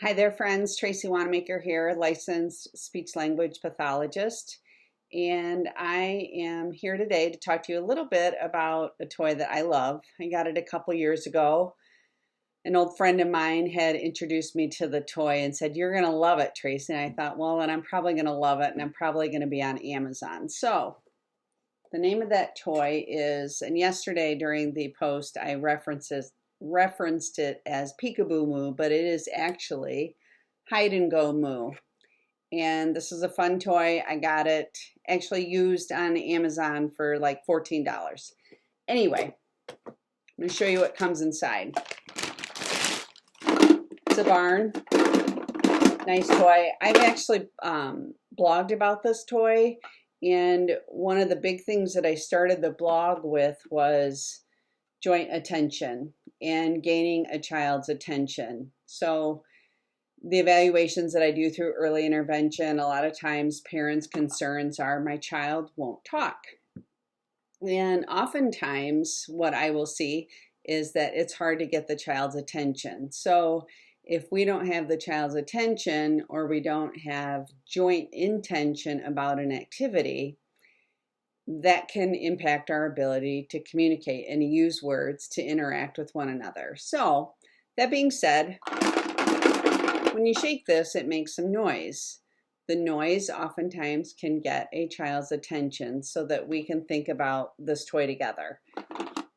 Hi there, friends. Tracy Wanamaker here, licensed speech language pathologist. And I am here today to talk to you a little bit about a toy that I love. I got it a couple years ago. An old friend of mine had introduced me to the toy and said, "You're going to love it, Tracy." And I thought, well, then I'm probably going to love it, and I'm probably going to be on Amazon. So the name of that toy is, and yesterday during the post, I referenced it as Peekaboo Moo, but it is actually Hide and Go Moo. And this is a fun toy. I got it actually used on Amazon for like $14. Anyway, I'm going to show you what comes inside. It's a barn. Nice toy. I've actually blogged about this toy, and one of the big things that I started the blog with was joint attention and gaining a child's attention. So the evaluations that I do through early intervention, a lot of times parents' concerns are my child won't talk. And oftentimes what I will see is that it's hard to get the child's attention. So if we don't have the child's attention, or we don't have joint intention about an activity, that can impact our ability to communicate and use words to interact with one another. So that being said, when you shake this, it makes some noise. The noise oftentimes can get a child's attention so that we can think about this toy together.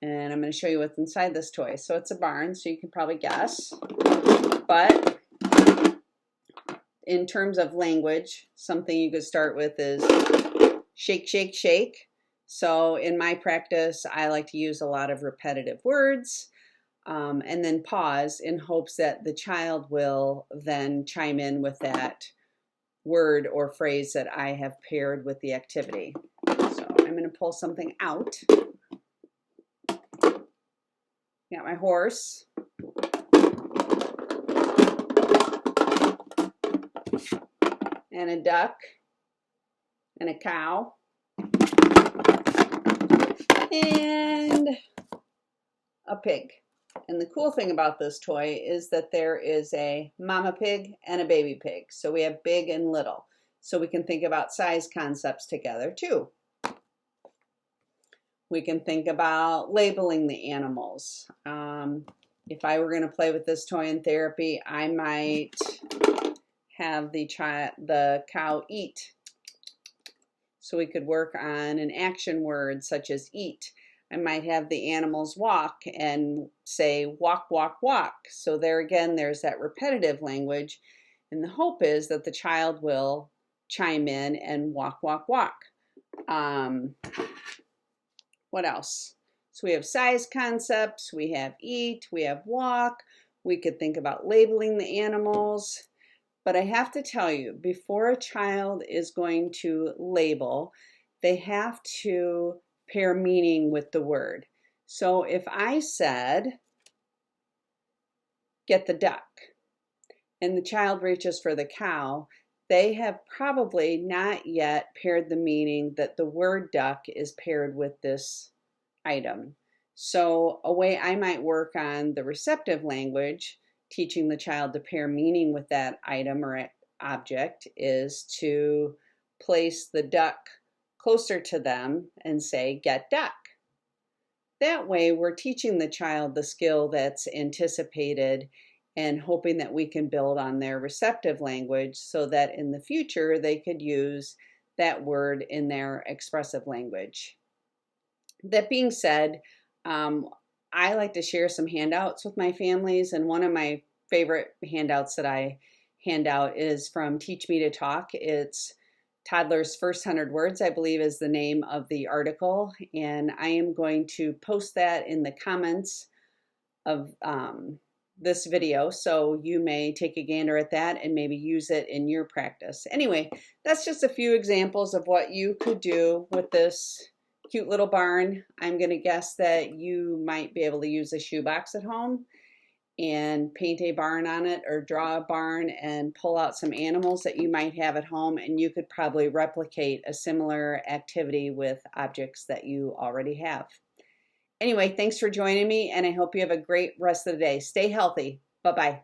And I'm going to show you what's inside this toy. So it's a barn, so you can probably guess. But in terms of language, something you could start with is shake, shake, shake. So in my practice, I like to use a lot of repetitive words. And then pause in hopes that the child will then chime in with that word or phrase that I have paired with the activity. So I'm going to pull something out. Got my horse. And a duck. And a cow. And a pig. And the cool thing about this toy is that there is a mama pig and a baby pig. So we have big and little. So we can think about size concepts together too. We can think about labeling the animals. If I were going to play with this toy in therapy, I might have the cow eat. So we could work on an action word such as eat. I might have the animals walk and say walk, walk, walk. So there again, there's that repetitive language. And the hope is that the child will chime in and walk, walk, walk. What else? So we have size concepts, we have eat, we have walk. We could think about labeling the animals. But I have to tell you, before a child is going to label, they have to pair meaning with the word. So if I said, get the duck, and the child reaches for the cow, they have probably not yet paired the meaning that the word duck is paired with this item. So a way I might work on the receptive language, teaching the child to pair meaning with that item or object, is to place the duck closer to them and say, get duck. That way we're teaching the child the skill that's anticipated and hoping that we can build on their receptive language so that in the future they could use that word in their expressive language. That being said, I like to share some handouts with my families, and one of my favorite handouts that I hand out is from Teach Me to Talk. It's Toddler's First 100 Words, I believe, is the name of the article, and I am going to post that in the comments of this video, so you may take a gander at that and maybe use it in your practice. Anyway, that's just a few examples of what you could do with this cute little barn. I'm going to guess that you might be able to use a shoebox at home and paint a barn on it, or draw a barn and pull out some animals that you might have at home, and you could probably replicate a similar activity with objects that you already have. Anyway, thanks for joining me, and I hope you have a great rest of the day. Stay healthy. Bye-bye.